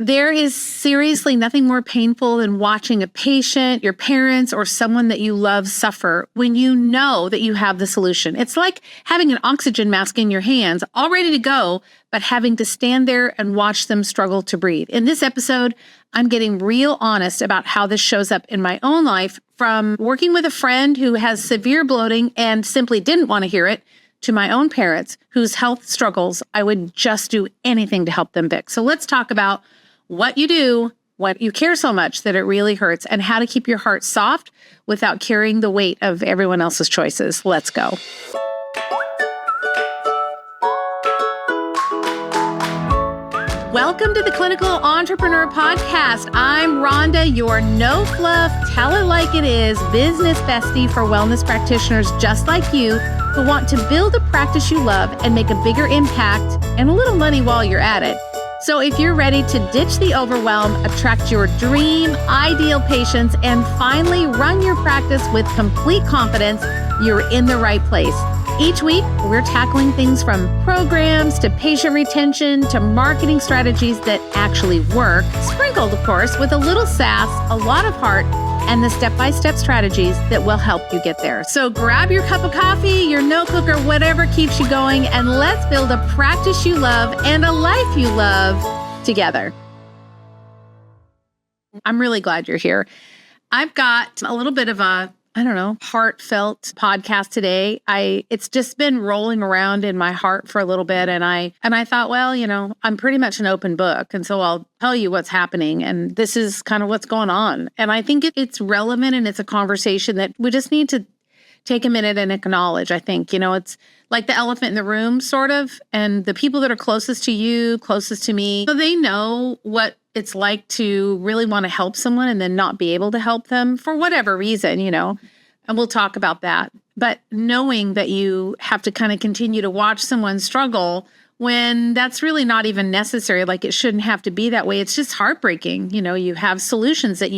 There is seriously nothing more painful than watching a patient, your parents, or someone that you love suffer when you know that you have the solution. It's like having an oxygen mask in your hands, all ready to go, but having to stand there and watch them struggle to breathe. In this episode, I'm getting real honest about how this shows up in my own life, from working with a friend who has severe bloating and simply didn't want to hear it, to my own parents whose health struggles I would just do anything to help them fix. So let's talk about what you do, what you care so much that it really hurts, and how to keep your heart soft without carrying the weight of everyone else's choices. Let's go. Welcome to the Clinical Entrepreneur Podcast. I'm Rhonda, your no fluff, tell it like it is business bestie for wellness practitioners just like you who want to build a practice you love and make a bigger impact and a little money while you're at it. So if you're ready to ditch the overwhelm, attract your dream, ideal patients, and finally run your practice with complete confidence, you're in the right place. Each week, we're tackling things from programs to patient retention to marketing strategies that actually work, sprinkled, of course, with a little sass, a lot of heart, and the step-by-step strategies that will help you get there. So grab your cup of coffee, your notebook, or whatever keeps you going, and let's build a practice you love and a life you love together. I'm really glad you're here. I've got a little bit of a heartfelt podcast today. It's just been rolling around in my heart for a little bit. And I thought, well, I'm pretty much an open book. And so I'll tell you what's happening. And this is kind of what's going on. And I think it's relevant, and it's a conversation that we just need to take a minute and acknowledge. I think, it's like the elephant in the room, sort of. And the people that are closest to you, closest to me, so they know what it's like to really want to help someone and then not be able to help them for whatever reason, and we'll talk about that. But knowing that you have to kind of continue to watch someone struggle when that's really not even necessary, like it shouldn't have to be that way. It's just heartbreaking. You have solutions that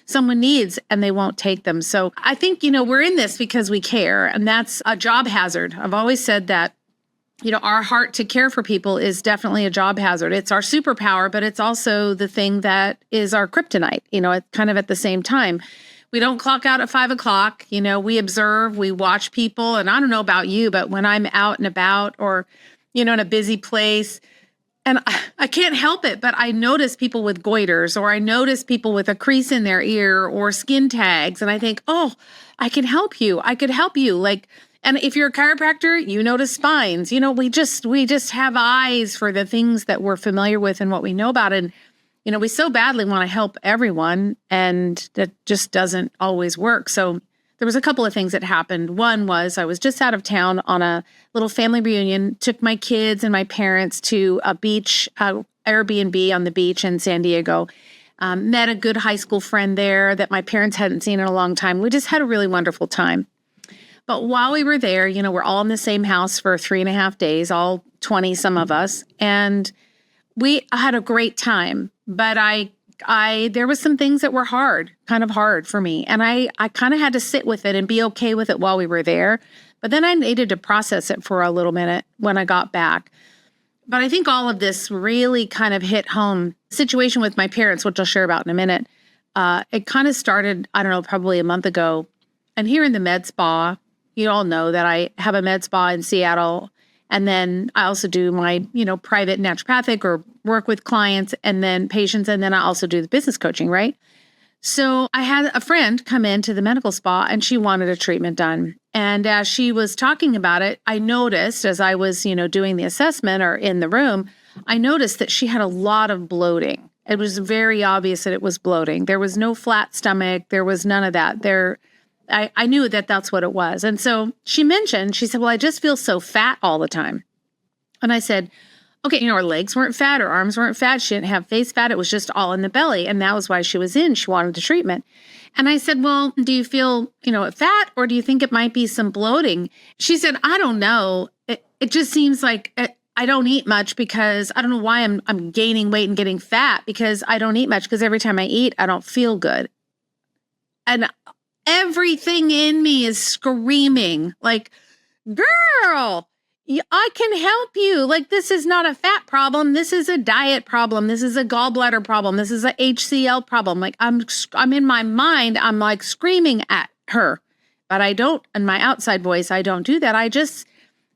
someone needs and they won't take them. So I think, we're in this because we care, and that's a job hazard. I've always said that. Our heart to care for people is definitely a job hazard. It's our superpower, but it's also the thing that is our kryptonite, kind of at the same time. We don't clock out at 5 o'clock. We observe, we watch people. And I don't know about you, but when I'm out and about or, in a busy place, and I can't help it, but I notice people with goiters, or I notice people with a crease in their ear or skin tags. And I think, oh, I can help you. I could help you. And if you're a chiropractor, you notice spines. We just have eyes for the things that we're familiar with and what we know about. And, we so badly want to help everyone, and that just doesn't always work. So there was a couple of things that happened. One was I was just out of town on a little family reunion, took my kids and my parents to a beach, Airbnb on the beach in San Diego. Met a good high school friend there that my parents hadn't seen in a long time. We just had a really wonderful time. But while we were there, we're all in the same house for 3.5 days, all 20, some of us. And we had a great time. But there was some things that were kind of hard for me. And I kind of had to sit with it and be okay with it while we were there. But then I needed to process it for a little minute when I got back. But I think all of this really kind of hit home. Situation with my parents, which I'll share about in a minute. It kind of started, probably a month ago. And here in the med spa, you all know that I have a med spa in Seattle, and then I also do my, private naturopathic or work with clients and then patients, and then I also do the business coaching, right? So I had a friend come into the medical spa, and she wanted a treatment done. And as she was talking about it, I noticed as I was, doing the assessment or in the room, I noticed that she had a lot of bloating. It was very obvious that it was bloating. There was no flat stomach. There was none of that. I knew that that's what it was. And so she said, well, I just feel so fat all the time. And I said, okay, her legs weren't fat, her arms weren't fat. She didn't have face fat. It was just all in the belly. And that was why she was in. She wanted the treatment. And I said, well, do you feel, fat, or do you think it might be some bloating? She said, I don't know. It just seems like I don't eat much because I don't know why I'm gaining weight and getting fat, because I don't eat much, because every time I eat, I don't feel good. And everything in me is screaming like, girl, I can help you. Like, this is not a fat problem. This is a diet problem. This is a gallbladder problem. This is a HCl problem. Like, I'm in my mind, I'm like screaming at her, but I don't, in my outside voice, I don't do that. I just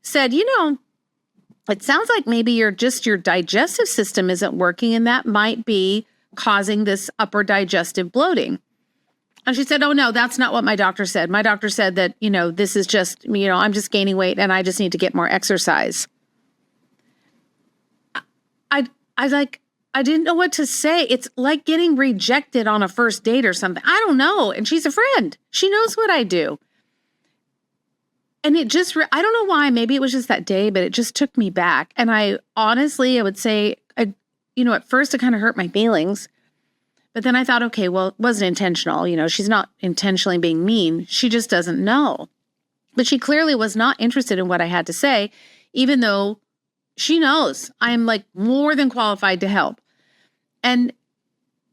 said, it sounds like maybe your digestive system isn't working, and that might be causing this upper digestive bloating. And she said, oh, no, that's not what my doctor said. My doctor said that, this is just, I'm just gaining weight and I just need to get more exercise. I didn't know what to say. It's like getting rejected on a first date or something. I don't know. And she's a friend. She knows what I do. And it just, I don't know why, maybe it was just that day, but it just took me back. And I would say, at first it kind of hurt my feelings. But then I thought, okay, well, it wasn't intentional. She's not intentionally being mean. She just doesn't know. But she clearly was not interested in what I had to say, even though she knows I am like more than qualified to help. And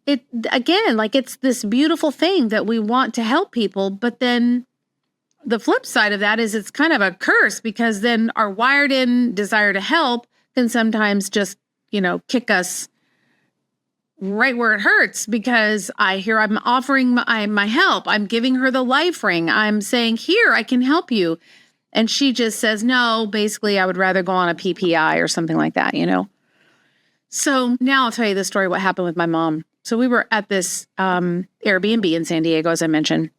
it's this beautiful thing that we want to help people. But then the flip side of that is it's kind of a curse, because then our wired in desire to help can sometimes just, kick us right where it hurts, because I'm offering my help. I'm giving her the life ring. I'm saying, here, I can help you. And she just says, no, basically, I would rather go on a PPI or something like that, So now I'll tell you the story, what happened with my mom. So we were at this Airbnb in San Diego, as I mentioned.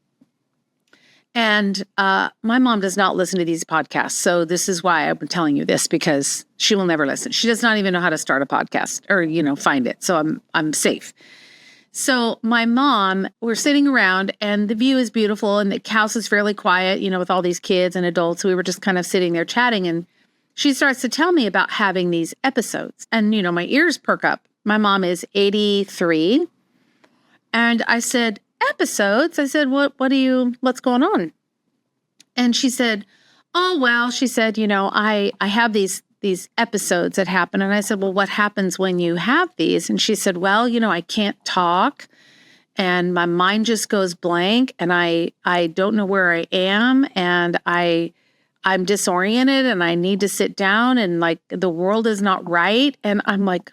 And my mom does not listen to these podcasts. So this is why I'm telling you this, because she will never listen. She does not even know how to start a podcast or, find it. So I'm safe. So my mom, we're sitting around and the view is beautiful and the house is fairly quiet, with all these kids and adults. We were just kind of sitting there chatting, and she starts to tell me about having these episodes. And, my ears perk up. My mom is 83. And I said, episodes? I said, what's going on? And she said, oh, well, she said, I have these episodes that happen. And I said, well, what happens when you have these? And she said, well, I can't talk and my mind just goes blank and I don't know where I am. And I'm disoriented and I need to sit down and like the world is not right. And I'm like,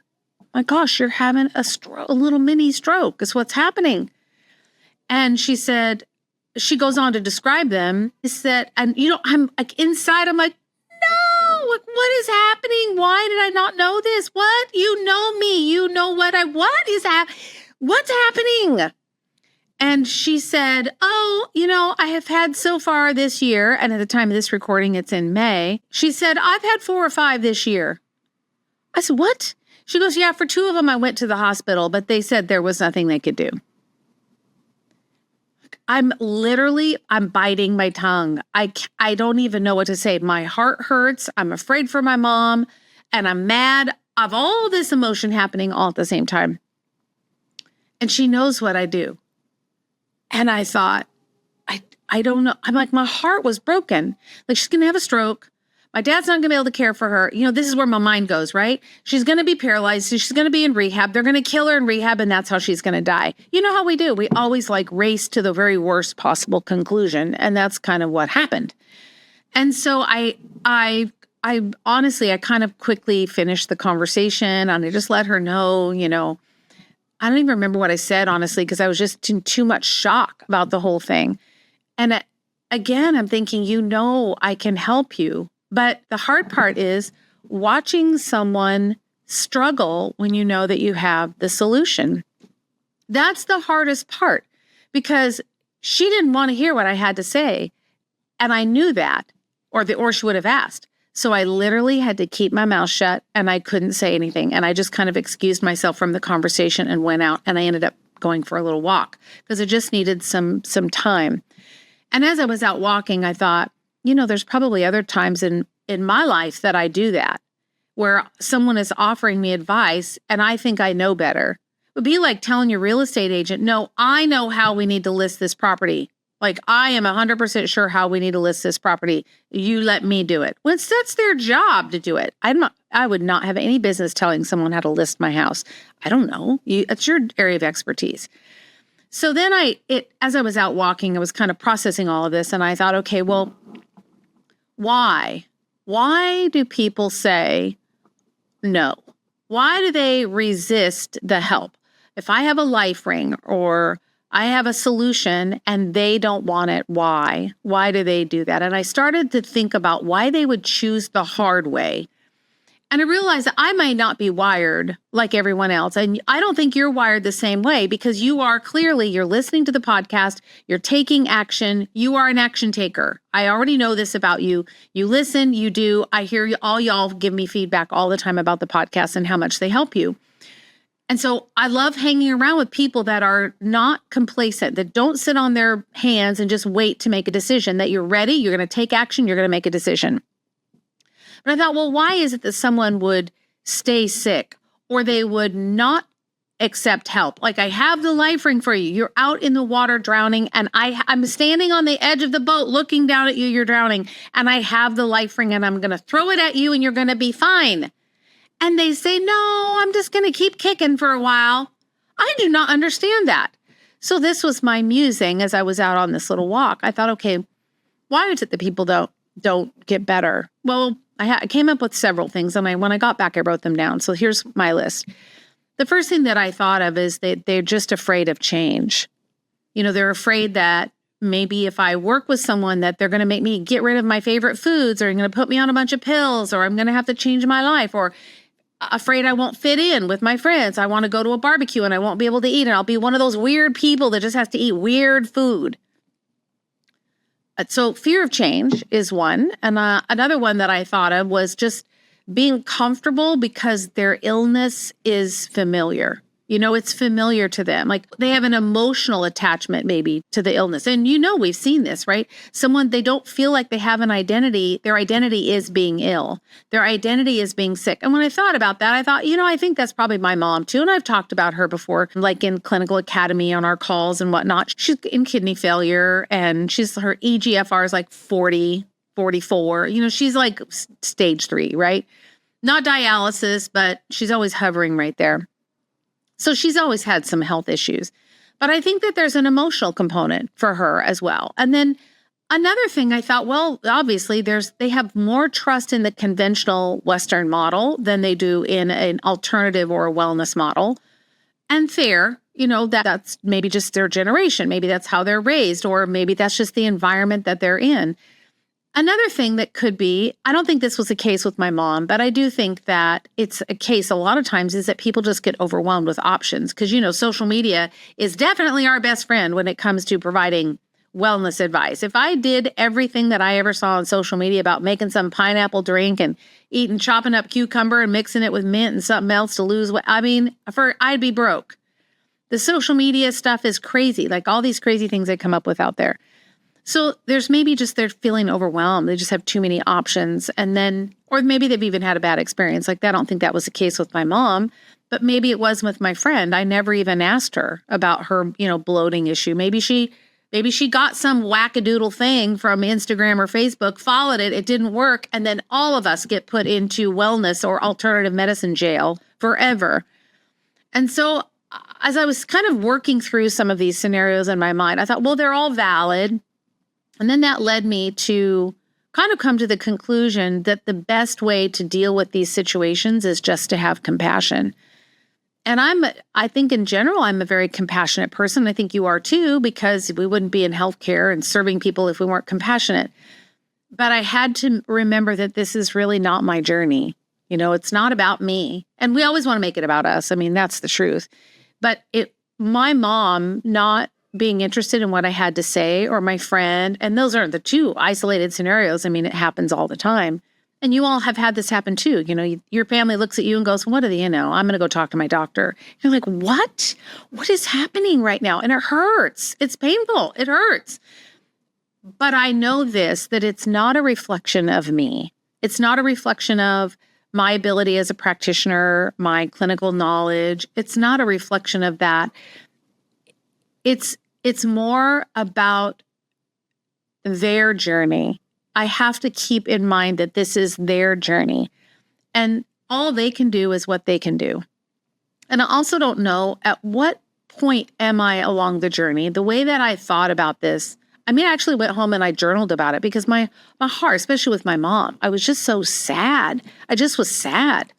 my gosh, you're having a little mini stroke is what's happening. And she said, she goes on to describe them, is that, and I'm like inside, I'm like, no, what is happening? Why did I not know this? What? You know me, you know what's happening? And she said, oh, I have had so far this year, and at the time of this recording, it's in May. She said, I've had 4 or 5 this year. I said, what? She goes, yeah, for 2 of them, I went to the hospital, but they said there was nothing they could do. I'm biting my tongue. I don't even know what to say. My heart hurts. I'm afraid for my mom and I'm mad of all this emotion happening all at the same time. And she knows what I do. And I thought, I don't know. I'm like, my heart was broken. Like, she's going to have a stroke. My dad's not going to be able to care for her. This is where my mind goes, right? She's going to be paralyzed. She's going to be in rehab. They're going to kill her in rehab, and that's how she's going to die. You know how we do. We always race to the very worst possible conclusion, and that's kind of what happened. And so I honestly, I kind of quickly finished the conversation, and I just let her know, I don't even remember what I said, honestly, because I was just in too much shock about the whole thing. And again, I'm thinking, I can help you. But the hard part is watching someone struggle when you know that you have the solution. That's the hardest part, because she didn't want to hear what I had to say. And I knew that, or she would have asked. So I literally had to keep my mouth shut and I couldn't say anything. And I just kind of excused myself from the conversation and went out, and I ended up going for a little walk because I just needed some time. And as I was out walking, I thought, there's probably other times in my life that I do that, where someone is offering me advice and I think I know better. It would be like telling your real estate agent, no, I know how we need to list this property. Like, I am 100% sure how we need to list this property. You let me do it. Well, that's their job to do it. I would not have any business telling someone how to list my house. I don't know. It's your area of expertise. So then as I was out walking, I was kind of processing all of this, and I thought, okay, well, why? why do people say no? Why do they resist the help? If I have a life ring or I have a solution and they don't want it, why? Why do they do that? And I started to think about why they would choose the hard way. And I realized that I might not be wired like everyone else. And I don't think you're wired the same way, because you are clearly, you're listening to the podcast, you're taking action, you are an action taker. I already know this about you. You listen, you do. I hear you, all y'all give me feedback all the time about the podcast and how much they help you. And so I love hanging around with people that are not complacent, that don't sit on their hands and just wait to make a decision, that you're ready, you're going to take action, you're going to make a decision. But I thought, well, why is it that someone would stay sick or they would not accept help? Like, I have the life ring for you. You're out in the water drowning, and I'm standing on the edge of the boat looking down at you. You're drowning, and I have the life ring, and I'm going to throw it at you, and you're going to be fine. And they say, no, I'm just going to keep kicking for a while. I do not understand that. So this was my musing as I was out on this little walk. I thought, okay, why is it that people don't get better? Well, I came up with several things, and when I got back, I wrote them down. So here's my list. The first thing that I thought of is they're just afraid of change. They're afraid that maybe if I work with someone that they're going to make me get rid of my favorite foods, or going to put me on a bunch of pills, or I'm going to have to change my life, or afraid I won't fit in with my friends. I want to go to a barbecue and I won't be able to eat, and I'll be one of those weird people that just has to eat weird food. So fear of change is one. And another one that I thought of was just being comfortable because their illness is familiar. It's familiar to them. Like, they have an emotional attachment maybe to the illness. And we've seen this, right? They don't feel like they have an identity. Their identity is being ill. Their identity is being sick. And when I thought about that, I thought, I think that's probably my mom too. And I've talked about her before, like in Clinical Academy on our calls and whatnot. She's in kidney failure, and her EGFR is like 40, 44. She's like stage 3, right? Not dialysis, but she's always hovering right there. So she's always had some health issues. But I think that there's an emotional component for her as well. And then another thing I thought, well, obviously they have more trust in the conventional Western model than they do in an alternative or a wellness model. And fair, that's maybe just their generation. Maybe that's how they're raised, or maybe that's just the environment that they're in. Another thing that could be, I don't think this was the case with my mom, but I do think that it's a case a lot of times, is that people just get overwhelmed with options. Because, social media is definitely our best friend when it comes to providing wellness advice. If I did everything that I ever saw on social media about making some pineapple drink and chopping up cucumber and mixing it with mint and something else to lose weight, I'd be broke. The social media stuff is crazy, like all these crazy things they come up with out there. So there's maybe just they're feeling overwhelmed. They just have too many options. And then, or maybe they've even had a bad experience like that. I don't think that was the case with my mom, but maybe it was with my friend. I never even asked her about her, bloating issue. Maybe she got some wackadoodle thing from Instagram or Facebook, followed it, it didn't work. And then all of us get put into wellness or alternative medicine jail forever. And so as I was kind of working through some of these scenarios in my mind, I thought, well, they're all valid. And then that led me to kind of come to the conclusion that the best way to deal with these situations is just to have compassion. And I think in general, I'm a very compassionate person. I think you are too, because we wouldn't be in healthcare and serving people if we weren't compassionate. But I had to remember that this is really not my journey. It's not about me. And we always want to make it about us. That's the truth. But my mom not being interested in what I had to say, or my friend, and those aren't the two isolated scenarios. It happens all the time. And you all have had this happen too. Your family looks at you and goes, what do you know? I'm going to go talk to my doctor. You're like, what? What is happening right now? And it hurts. It's painful. It hurts. But I know that it's not a reflection of me. It's not a reflection of my ability as a practitioner, my clinical knowledge. It's not a reflection of that. It's more about their journey. I have to keep in mind that this is their journey, and all they can do is what they can do. And I also don't know at what point am I along the journey. The way that I thought about this, I mean, I actually went home and I journaled about it because my heart, especially with my mom, I was just so sad. I just was sad.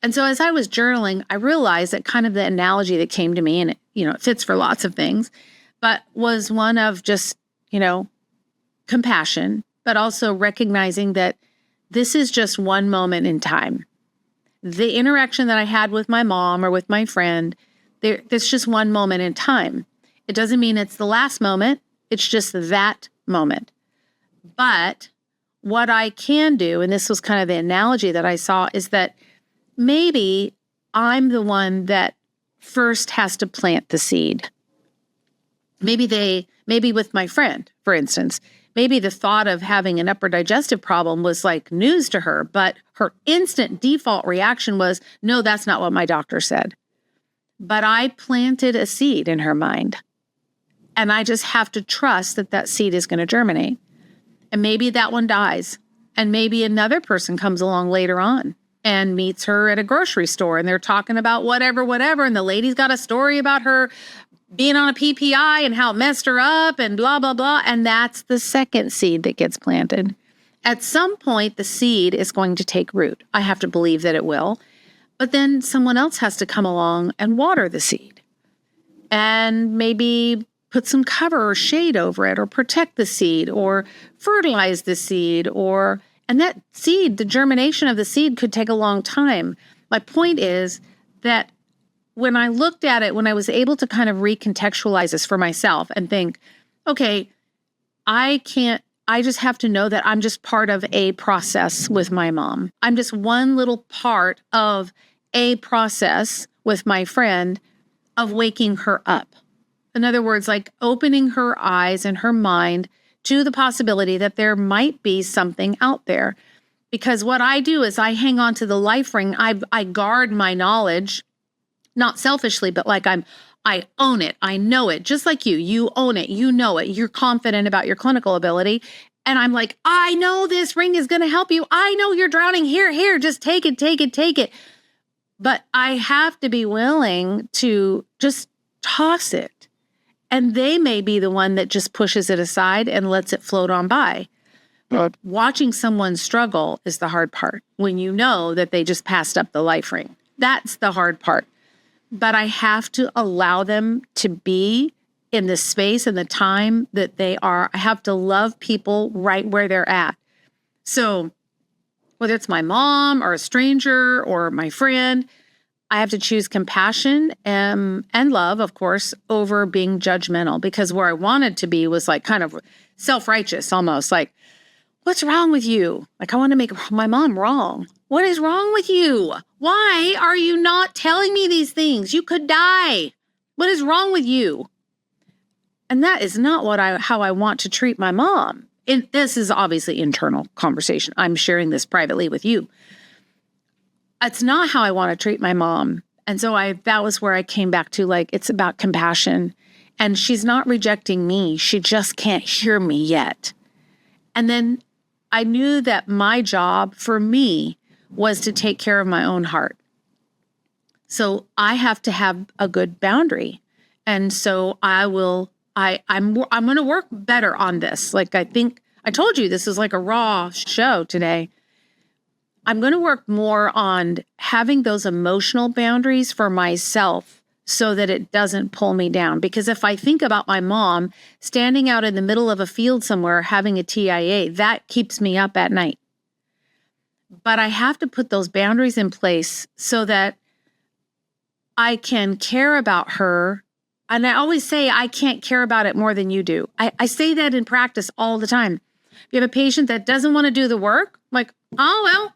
And so as I was journaling, I realized that kind of the analogy that came to me, and it fits for lots of things, but was one of just, compassion, but also recognizing that this is just one moment in time. The interaction that I had with my mom or with my friend, it's just one moment in time. It doesn't mean it's the last moment. It's just that moment. But what I can do, and this was kind of the analogy that I saw, is that maybe I'm the one that first has to plant the seed. Maybe with my friend, for instance, maybe the thought of having an upper digestive problem was like news to her, but her instant default reaction was, no, that's not what my doctor said. But I planted a seed in her mind. And I just have to trust that that seed is going to germinate. And maybe that one dies. And maybe another person comes along later on and meets her at a grocery store. And they're talking about whatever. And the lady's got a story about her being on a PPI and how it messed her up and blah, blah, blah. And that's the second seed that gets planted. At some point, the seed is going to take root. I have to believe that it will. But then someone else has to come along and water the seed. And maybe put some cover or shade over it, or protect the seed, or fertilize the seed, and that seed, the germination of the seed could take a long time. My point is that when I looked at it, when I was able to kind of recontextualize this for myself and think, okay, I just have to know that I'm just part of a process with my mom. I'm just one little part of a process with my friend of waking her up. In other words, like opening her eyes and her mind to the possibility that there might be something out there. Because what I do is I hang on to the life ring. I guard my knowledge, not selfishly, but like I own it. I know it. Just like you own it. You know it. You're confident about your clinical ability. And I'm like, I know this ring is going to help you. I know you're drowning. Here, just take it. But I have to be willing to just toss it. And they may be the one that just pushes it aside and lets it float on by. But watching someone struggle is the hard part when you know that they just passed up the life ring. That's the hard part. But I have to allow them to be in the space and the time that they are. I have to love people right where they're at. So whether it's my mom or a stranger or my friend, I have to choose compassion and love, of course, over being judgmental, because where I wanted to be was like kind of self-righteous, almost like, what's wrong with you? Like I want to make my mom wrong. What is wrong with you? Why are you not telling me these things? You could die. What is wrong with you? And that is not how I want to treat my mom. This is obviously internal conversation. I'm sharing this privately with you. It's not how I want to treat my mom. And so that was where I came back to, like, it's about compassion. And she's not rejecting me. She just can't hear me yet. And then I knew that my job for me was to take care of my own heart. So I have to have a good boundary. And so I'm going to work better on this. Like, I think I told you this is like a raw show today. I'm going to work more on having those emotional boundaries for myself so that it doesn't pull me down. Because if I think about my mom standing out in the middle of a field somewhere having a TIA, that keeps me up at night. But I have to put those boundaries in place so that I can care about her. And I always say, I can't care about it more than you do. I say that in practice all the time. If you have a patient that doesn't want to do the work, like, oh, well,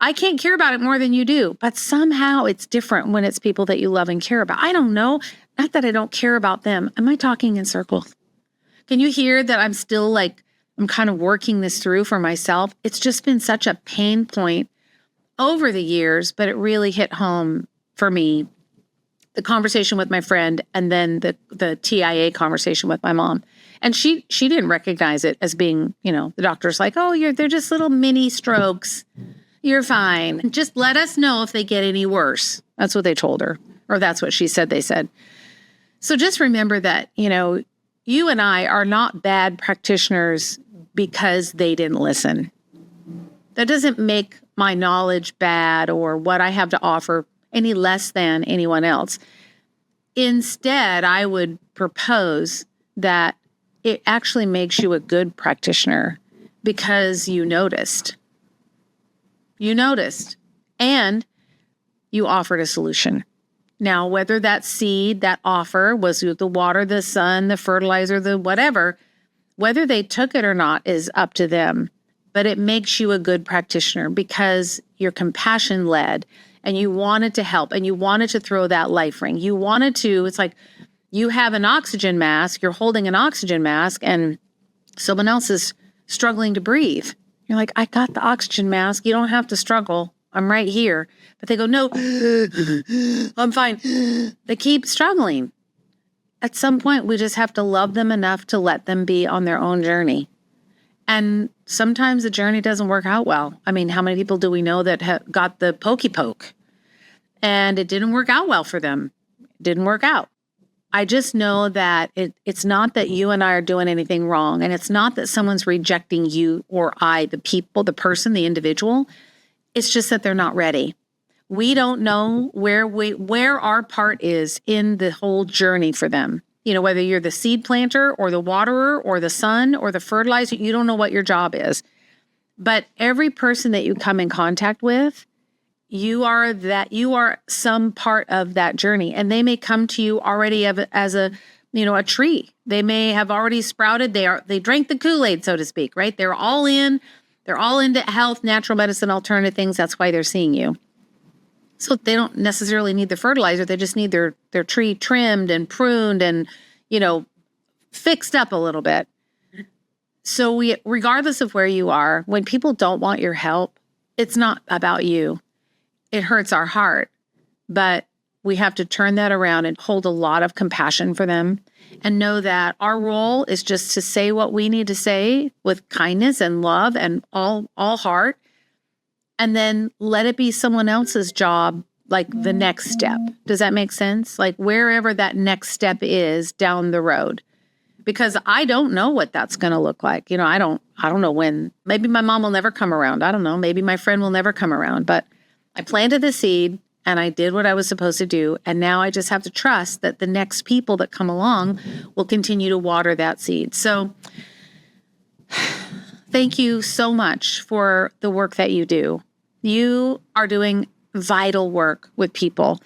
I can't care about it more than you do. But somehow it's different when it's people that you love and care about. I don't know. Not that I don't care about them. Am I talking in circles? Can you hear that I'm still like, I'm kind of working this through for myself? It's just been such a pain point over the years, but it really hit home for me. The conversation with my friend and then the TIA conversation with my mom. And she didn't recognize it as being, the doctor's like, oh, they're just little mini strokes. You're fine. Just let us know if they get any worse. That's what they told her, or that's what she said they said. So just remember that, you and I are not bad practitioners because they didn't listen. That doesn't make my knowledge bad or what I have to offer any less than anyone else. Instead, I would propose that it actually makes you a good practitioner because you noticed. You noticed, and you offered a solution. Now, whether that seed, that offer was the water, the sun, the fertilizer, the whatever, whether they took it or not is up to them. But it makes you a good practitioner because you're compassion-led and you wanted to help and you wanted to throw that life ring. You wanted to, it's like you have an oxygen mask, you're holding an oxygen mask and someone else is struggling to breathe. You're like, I got the oxygen mask. You don't have to struggle. I'm right here. But they go, no, I'm fine. They keep struggling. At some point, we just have to love them enough to let them be on their own journey. And sometimes the journey doesn't work out well. I mean, how many people do we know that got the pokey poke and it didn't work out well for them? It didn't work out. I just know that it's not that you and I are doing anything wrong. And it's not that someone's rejecting you or I, the people, the person, the individual. It's just that they're not ready. We don't know where our part is in the whole journey for them. You know, whether you're the seed planter or the waterer or the sun or the fertilizer, you don't know what your job is. But every person that you come in contact with, you are some part of that journey. And they may come to you already as a tree. They may have already sprouted. They drank the Kool-Aid, so to speak, right? They're all into health, natural medicine, alternative things. That's why they're seeing you. So they don't necessarily need the fertilizer. They just need their tree trimmed and pruned and, fixed up a little bit. So regardless of where you are, when people don't want your help, it's not about you. It hurts our heart, but we have to turn that around and hold a lot of compassion for them and know that our role is just to say what we need to say with kindness and love and all heart. And then let it be someone else's job, like the next step. Does that make sense? Like wherever that next step is down the road. Because I don't know what that's going to look like. I don't know when. Maybe my mom will never come around. I don't know. Maybe my friend will never come around. But I planted the seed and I did what I was supposed to do. And now I just have to trust that the next people that come along will continue to water that seed. So thank you so much for the work that you do. You are doing vital work with people,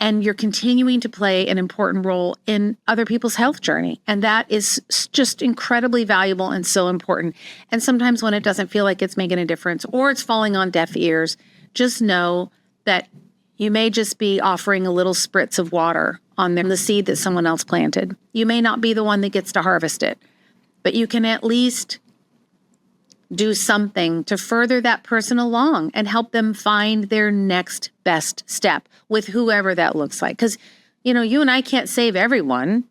and you're continuing to play an important role in other people's health journey. And that is just incredibly valuable and so important. And sometimes when it doesn't feel like it's making a difference or it's falling on deaf ears, just know that you may just be offering a little spritz of water on the seed that someone else planted. You may not be the one that gets to harvest it, but you can at least do something to further that person along and help them find their next best step with whoever that looks like. Because, you and I can't save everyone,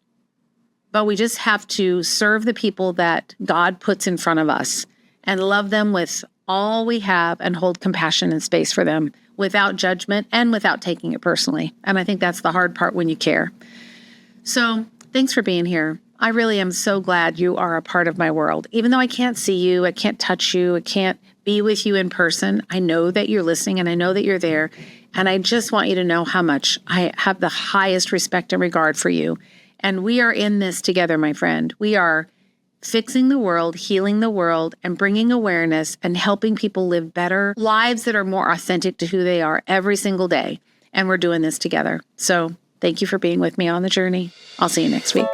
but we just have to serve the people that God puts in front of us and love them with all we have and hold compassion and space for them without judgment and without taking it personally. And I think that's the hard part when you care. So thanks for being here. I really am so glad you are a part of my world. Even though I can't see you, I can't touch you, I can't be with you in person, I know that you're listening and I know that you're there. And I just want you to know how much I have the highest respect and regard for you. And we are in this together, my friend. We are fixing the world, healing the world, and bringing awareness and helping people live better lives that are more authentic to who they are every single day. And we're doing this together. So thank you for being with me on the journey. I'll see you next week.